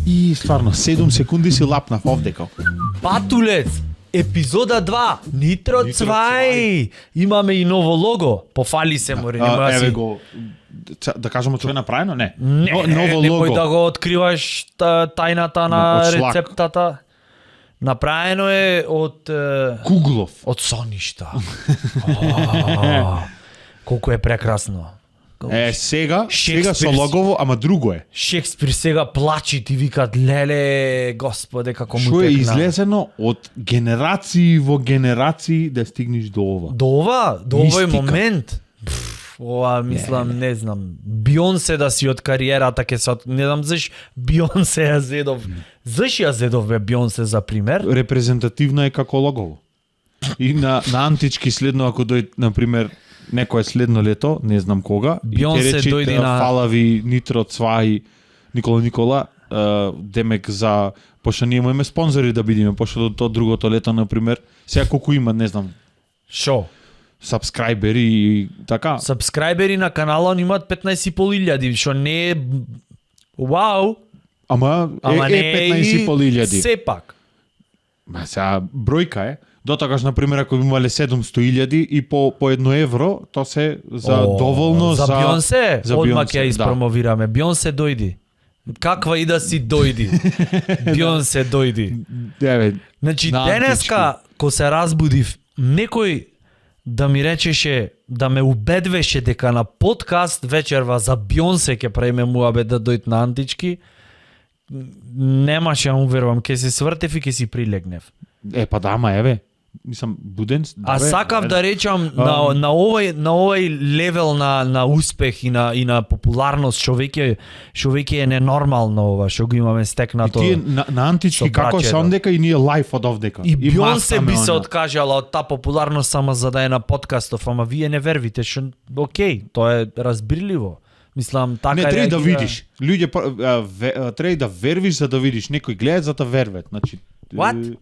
И стварно 7 секунди си лапнав овдека. Батулец, епизода 2, Нитро Цвај. Имаме и ново лого. Пофали се, море, нема Еве си. го, да кажеме што е направено, не. Не, Ново немој лого. да го откриваш тајната на Од шлак. рецептата. Направено е од Куглов. од соништа. Колку е прекрасно. Сега со Шекспирс. логово, ама друго е. Шекспир сега плачи, ти викат, леле, господе, како му Што е текна. излезено од генерации во генерации да стигнеш до ова. До овој Мистика. момент. Ова, мислам, не знам. Бионсе да си од кариерата ке се... Не знам заш Бионсе ја зедов. Заш ја зедов бе Бионсе за пример? Репрезентативна е како логово. И на антички следно, ако дојде, на пример, некое следно лето, не знам кога, Бионсе и ќе речи дојде на- фалави, Нитро, Цвај, Никола, демек за пошто ние имаме спонзори да бидеме, пошто до тоа другото лето, на пример, сега колку има, не знам, Шо? сабскрајбери и така. Сабскрајбери на каналот имаат 15.500, што не е... Вау! Ама Ама не е 15.500. сепак. Ма сега бројка е. Дотогаш, на пример, ако имале 700.000 и по €1, то се за доволно за Бионсе, за одма Бионсе, ќе ја да. испромовираме. Бионсе дојди. Каква и да си дојди. Бионсе дојди. Еве, Значи, на денеска, ко се разбудив, некој да ми речеше, да ме убедвеше дека на подкаст вечерва за Бионсе ќе правиме муабет да дојд на антички, немаше, уверувам, ќе се свртев и ќе си прилегнев. Па да, ама еве. Мислам, буден. А сакав да речам на овој левел на успех и на популарност што веќе е ненормално ова што го имаме стекнато. Тие на антички со како се брачето. ондека и ние лайф од овдека. И Бионсе мастаме би се она. откажала од таа популарност само за да е на подкастов, ама вие не вервите, што окей, тоа е разбирливо. Мислам, така Не, треба да реагира- видиш. Луѓе треба да вервиш за да видиш. Некои гледаат за да верват. Значи, What?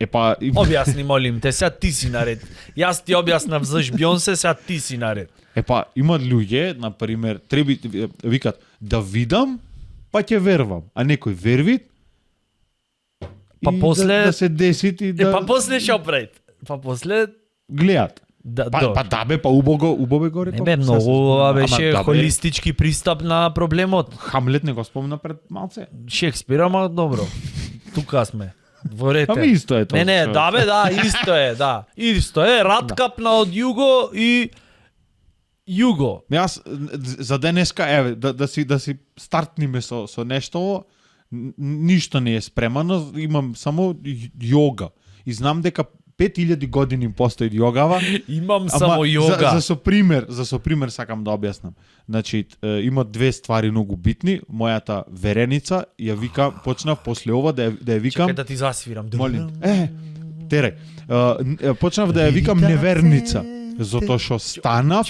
Епа, Објасни, молим те, сега ти си наред. Јас ти објаснав заш Бионсе, сега ти си наред. има луѓе, на пример, треба викат да видам, па ќе вервам. А некој верви Па и после- да се десит и да Па после што правит? Па после гледаат. да Па да бе, па убаво го реков. Не бе, Се многу спомнам. ова беше Ама да бе, холистички пристап на проблемот. Хамлет не го спомна пред малце. Шекспир, ама добро. Тука сме. Дворете. Ами исто е тоа. Не, да бе, да, исто е, да. Исто е, рат капна од југо и југо. Јас за денеска еве да си стартниме со нешто, ништо не е спремано, имам само јога. И знам дека 5000 години постои јогава. Имам само јога. За со пример сакам да објаснам. Значи, има две ствари многу битни. Мојата вереница ја вика, почнав после ова да ја викам. Чекај да ти засвирам. Молим. Терај. Почнав да ја викам неверница, затоа што станав.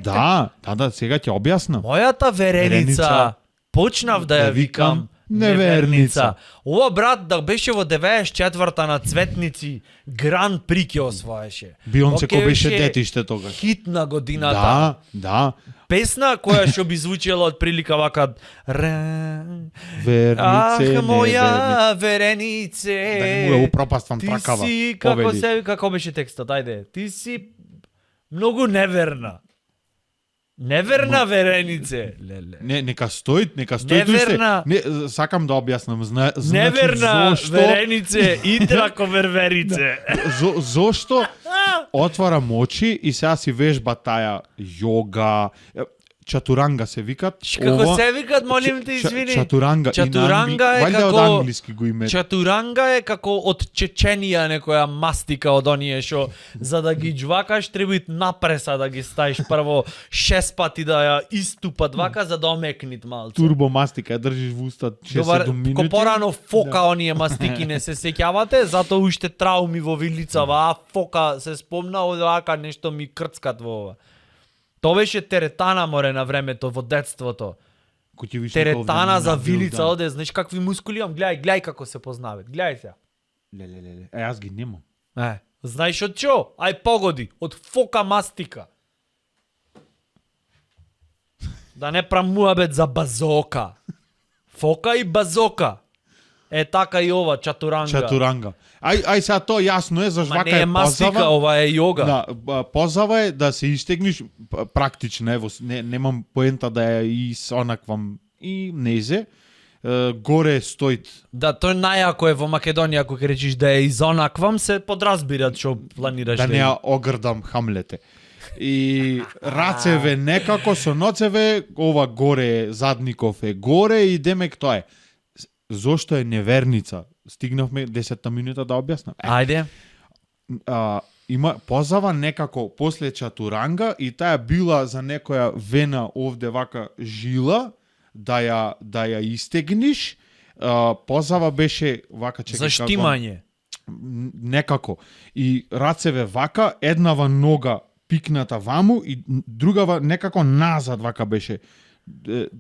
Да, сега ќе објаснам. Мојата вереница Вереница. почнав да ја викам неверница. Ова брат да беше во 94-та на Цветници Гран При ќе освоеше. Бионсе Оке кој беше детиште тогаш. Хит на годината. Да. Песна која што би звучела од прилика вака Вернице, Ах, невернице. моја веренице. Да не му ја упропаствам Ти тракава. си Повели. како беше текстот, ајде. Ти си многу неверна. Неверна веренице. Леле. Не, нека стои Неверна. Не, сакам да објаснам. Неверна зошто, веренице и драковерверице. зошто отварам очи и сега си вежба таа јога, чатуранга се викат. Како се викат, молим те, извини. Чатуранга. Чатуранга е Валјда од како англиски го име. Чатуранга е како од Чеченија некоја мастика од оние што за да ги џвакаш треба и напреса да ги ставиш прво 6 пати да ја иступат вака за да омекнит малце. Турбомастика, ја држиш во уста 6-7 минути. Ко порано фока оние мастики не се сеќавате, затоа уште трауми во вилицава, а фока се спомна од вака нешто ми крцкат во ова. Тоа беше теретана, море, на времето, во детството. Теретана за вилица, оде, знаеш какви мускули имам? Гледај како се познават. Гледај се. Леле. Јас ги немам. Знаеш од чо? Ај погоди, од фока мастика. Да не прам муабет за базока. Фока и базока. Е така и ова, чатуранга. Чатуранга. Ај сега тоа јасно е, заш Ма вака не е е мастика, позава. ова е јога. Да, позава е да се истегниш практично, ево, немам поента да ја исонаквам и незе. Горе стоит. Да, тој најако е во Македонија, ако ќе речиш да е изонаквам, се подразбират што планираш Да да не ја огрдам Хамлете. И рацеве некако со ноцеве, ова горе задников е горе и демек тоа е. Зошто е неверница? Стигнавме 10-та минута да објаснам. Ајде. Има позава некако после чатуранга и таа била за некоја вена овде вака жила да ја истегниш. Позава беше вака чека За штимање. некако и рацеве вака, еднава нога пикната ваму и другава некако назад вака беше.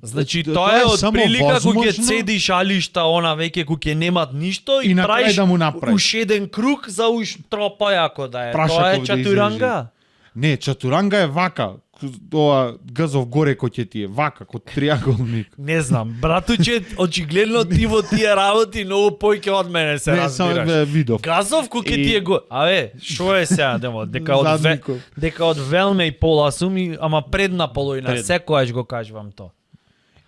Значи тоа е од само прилика кога ќе возможно. цедиш алишта она веќе кога ќе немат ништо И и на крај правиш да му направиш. уш еден круг за уш тропа јако да е. Прашаков Тоа е да чатуранга. Не, чатуранга е вака. Тоа газов горе кој ќе ти е вака, кој триаголник. Не знам, братуче, очигледно ти во тие работи многу појќе од мене се Не, само разбираш. видов. Газов кој ќе И- ти е го. Аве, шо е сега демо, Задников. дека од Велме и пола суми, ама предна половина, Пред. секојаш го кажувам то.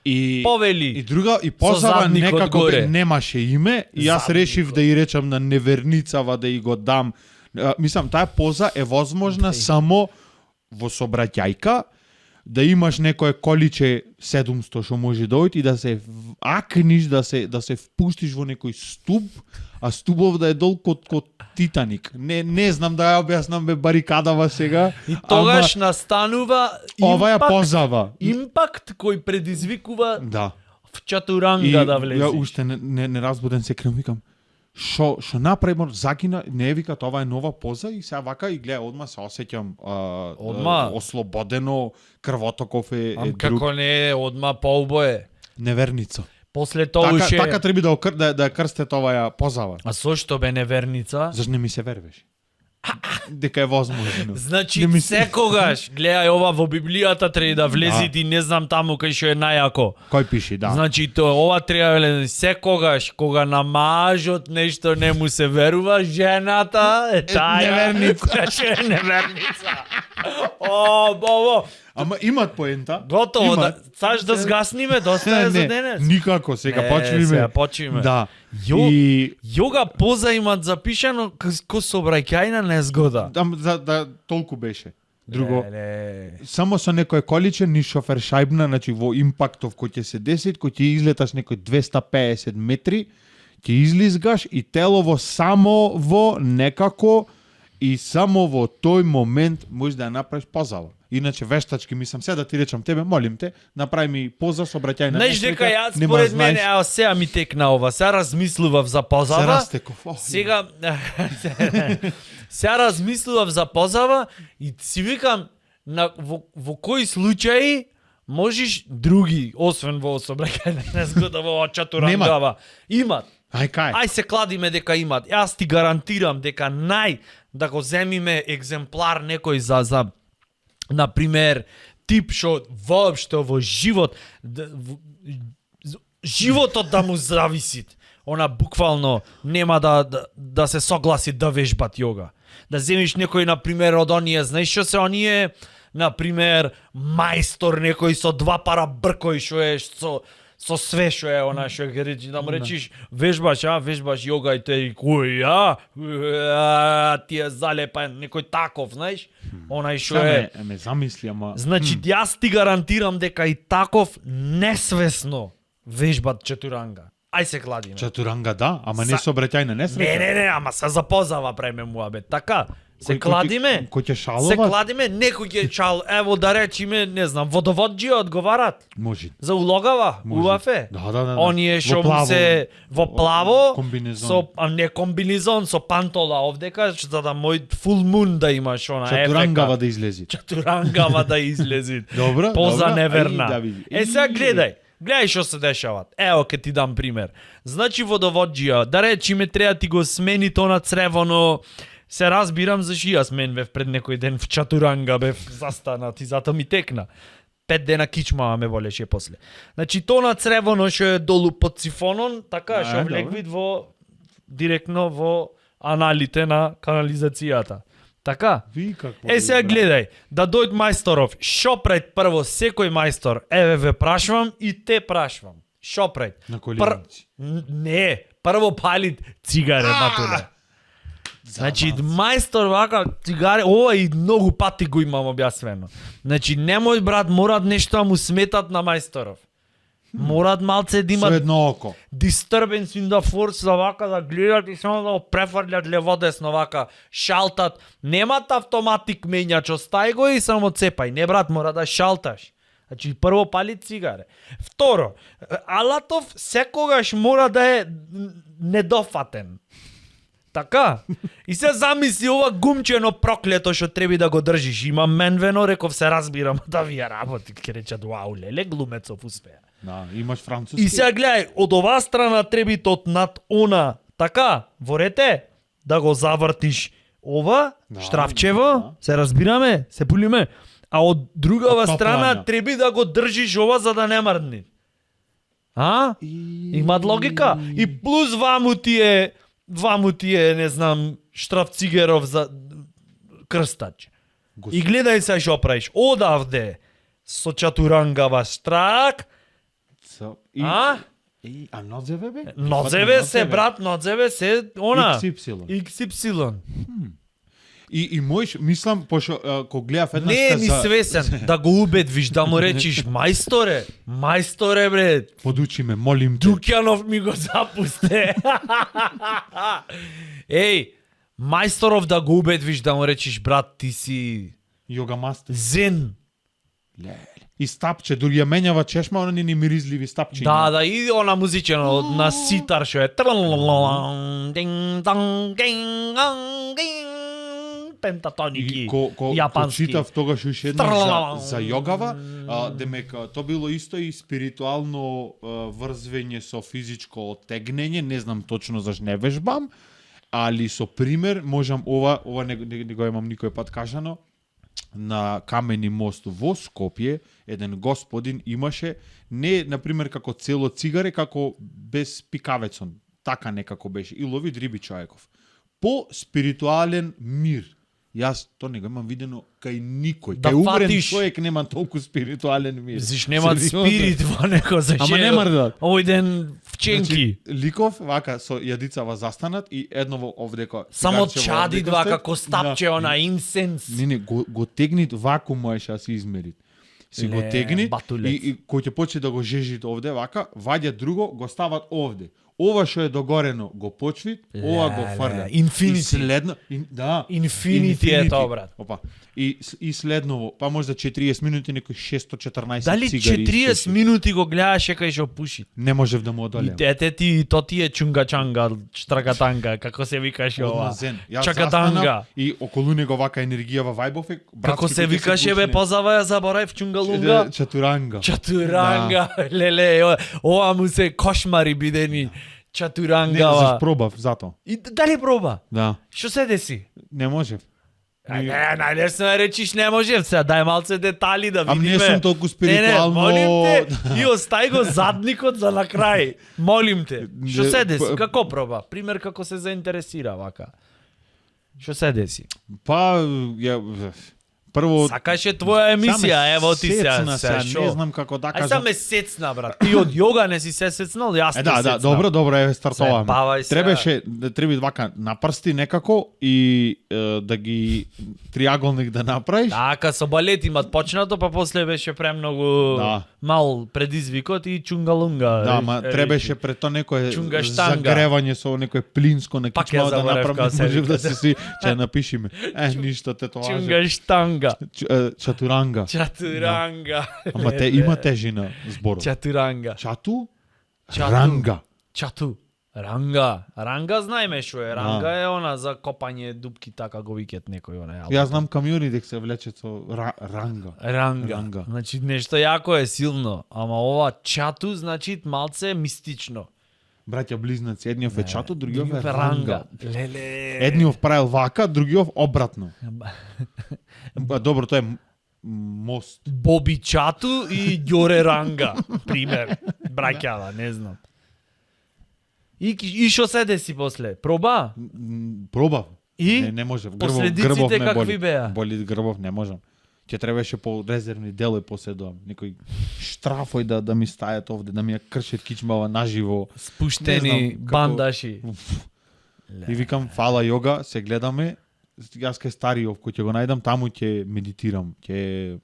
И Повели. И друга и позава задник некако одгоре. немаше име и јас Задникот. решив да ја речам на неверницава да ја го дам. Мислам таа поза е возможна само во сообраќајка да имаш некое количе 700 што може да оди и да се акниш, да се впуштиш во некој стуб, а стубов да е долг код Титаник. Не знам да ја објаснам бе барикадава сега. И тогаш настанува ова ја импакт, позава. импакт кој предизвикува Да. в чатуранга да влезеш. Ја уште не разбуден се крем викам. Шо направимо закина, не вика тоа е нова поза и сега вака и гледа одма се осеќам Одма? ослободено, крвотоков е Ам друг како не е, одма поубое. неверница. После тоа Така, уше... така треба да крстете ова ја позава. А зошто бе неверница? Зашто не ми се вервеш? Дека е возможно. Значи Не ми се- секогаш, гледај ова во Библијата треба да влези Да. и не знам таму кај што е најако. Кој пиши, да. Значи тоа ова треба да влезе секогаш кога на мажот нешто не му се верува, жената е таа неверница. која ќе е неверница. О, бобо, Ама имат поента. готово, Имат. да, саш да згаснеме, доста е за Не, денес. никако, сега Не, почвиме. сега почвиме. Да. Јо- И Јога поза имат запишано ко сообраќајна незгода. да толку беше. Друго. Не. Само со некој количен ни шофер шајбна, значи во импактов кој ќе се деси, кој ќе излеташ некој 250 метри, ќе излизгаш и телово само во некако и само во тој момент можеш да ја направиш позава. Иначе вештачки мислам сега да ти речам тебе, молим те, направи ми поза со браќајна. Знаеш дека јас според мене, ево сега ми текна ова, сега размислував за се позава. растеков. Сега сега размислував за позава и си викам во кои случаи можеш други, освен во сообраќајна незгода во чатурангава. Имат. Ај кај. Ај се кладиме дека имат. Јас ти гарантирам дека да го земиме екземплар некој за на пример тип што воопшто во живот животот да му зависи. Она буквално нема да се согласи да вежбат јога. Да земиш некој на пример од оние, знаеш што се оние, на пример мајстор некој со 2 пара бркој што е со све што е она што ќе речи, да му речиш вежбаш јога и те кој ти е залепен некој таков, знаеш? Онај што е. Ме замисли, ама Значи јас ти гарантирам дека и таков несвесно вежбат чатуранга. Ај се кладиме. чатуранга да, ама не Са- со браќајна несреќа. Не, ама се запозава преме муабет. Така, се кладиме. Кој ќе Се шалува? кладиме, некој ќе чал, ево да речиме, не знам, водоводжија одговарат Може. за улогава, Може. улафе. Да. Оние Во што му плаво. се во плаво, Комбинезон. со не комбинезон, со пантола овдека, за да мој full moon да имаш она Чатурангава ефека. да излези. Чатурангава да излези. Добро, Поза добро. неверна. Ај, да види. Е сега гледај што се дешават. Ево ке ти дам пример. Значи водоводжија, да речиме треба ти го смени то на цревоно. Се разбирам зашто јас мен бев пред некој ден в чатуранга бев застанат и затоа ми текна. 5 дена кичма ме болеше после. Значи то на цревоно што е долу под сифонон, така што влегвид во директно во аналите на канализацијата. Така? Ви какво? Сега гледај, да дојд мајсторов, шо пред прво секој мајстор, еве ве прашвам и те прашвам. Шо пред? На коленици. Не, прво палит цигаре, матуле. Значи, мајстор вака цигаре, ова и многу пати го имам објаснено. Значи, немој брат, морат нешто да му сметат на мајсторов. Морат малце да Со имат едно око. disturbance in the force за вака да гледат и само да го префрлят лево-десно вака, шалтат. Немат автоматик менјач, остај го и само цепај. Не брат, мора да шалташ. Значи прво пали цигаре. Второ, алатов секогаш мора да е недофатен. Така? И се замисли ова гумчено проклето што треби да го држиш. Имам менвено, реков се разбирам да вие работи. Ке речат, вау, леле глумецов успеа. Да, имаш француски. И сега гледај, од оваа страна треби тот над она, така, во рете, да го завртиш ова, Да, штрафчево, да. се разбираме, се пулиме, а од другава Од страна топлања. треби да го држиш ова за да не мрдни. А? Имат логика. И плюс ваму ти е, не знам, штрафцигеров за крстач. И гледај се што правиш. Одавде, со чатурангава штрак, а? А нозеве бе? Нозеве се, брат, нозеве се, она. XY. XY. И можеш, мислам, пошто кога гледав еднаш Не е ни свесен да го убедвиш, да му речиш, мајсторе бре, подучи ме, молим те. Дукјанов ми го запусте. Еј, мајсторов да го убедвиш, да му речиш, брат, ти си Йога мастер. зен. И стапче, дури ја менјава чешма, она ни миризливи стапчиња. Да, и она музичено на ситар што е пентатоники, Ко јапански. читав тогаш уште еднаш за јогава, демек то било исто и спиритуално врзвење со физичко оттегнење, не знам точно заш не вежбам, али со пример можам ова не го имам никој пат кажано. На камени мост во Скопје еден господин имаше не на пример како цело цигаре, како без пикавецон, така некако беше и лови риби човеков. По спиритуален мир. Јас то не го имам видено кај никој. Да Кај умрен фатиш. човек нема толку спиритуален мир. Зиш нема Сериозно. спирит во него за Ама не мрдат. Овој ден вченки. Ликов вака со јадицава застанат и едново овдека Само цигарче во чади овдека два стои. како стапче, Да. она инсенс. Не, го тегнит ваку можеш да си измерит. Си го Ле, тегнит батулец. и кој ќе почне да го жежит овде вака, ваѓа друго, го стават овде. Ова што е догорено го почвит, ова го Ле, фрля. infinity. И следно, да. Infinity е тоа, брат. Опа. И следново, па може за 40 минути некој 614 Дали цигари 40 испуши. минути го гледаше кај што пуши? Не можев да му И одолеам. тете ти, то ти е чунгачанга, штрагатанга, како се викаше ова? Одма зен. Јас Чакатанга. застанав и околу него вака енергија во вајбов е. Како се викаше бе, позава ја заборав чунгалунга? Чатуранга. Чатуранга, леле, ова му се кошмари бидени. Не, Чатурангава. заш пробав зато. И дали проба? Да. Што се деси? Не можев. Најлесно е речиш не можев сега, дај малце детали да видиме. Ам не сум толку спиритуално. Не, молим те, и остај го задникот за на крај. Молим те. Што се деси? Како проба? Пример како се заинтересира вака. Што се деси? Па ја прво Сакаше твоја емисија, ево ти сецна се. не знам како да Ај са кажам. ме сецна, брат. Ти од јога не си се сецнал, јас те Да, сецнав. добро, еве стартуваме. Заебавај се. Требаше да треби вака напрсти некако и да ги триаголник да направиш. Така, со балет имат почнато, па после беше премногу Да. мал предизвикот и чунгалунга. Да, ма требаше пред тоа некое Чунга штанга. загревање со некое плинско на Пак ја кичмава да заборев направиме, како се можев да вика. се си ќе напишеме. Ништо те тоа. Чунга штанга. Чатуранга. Чатуранга. Ама те има тежина зборот. Чатуранга. Чату? Чату. Ранга. Чату. Ранга. Ранга знаеме што е. Ранга е она за копање дупки, така го викет некој она. Јас знам камиони дека се влечат со ранга. Ранга. Ранга. Значи нешто јако е силно, ама ова чату значи малце мистично. Браќа близнаци, едниот е чату, другиот е ранга. ранга. Леле. Едниот правил вака, другиот обратно. Ба, добро, тоа е мост. Боби Чату и Ѓоре Ранга, пример. Браќава, не знам. И шо се деси после? Проба? Пробав. И? Не можев. Последиците Грбов не какви боли. беа? Боли грбов, не можам. Ќе требаше по резервни делои поседувам. Некој штрафој да ми стајат овде, да ми ја кршат кичмава наживо. Спуштени бандаши. И викам, фала јога, се гледаме. Јас кај Стариов, кој ќе го најдам, таму ќе медитирам, ќе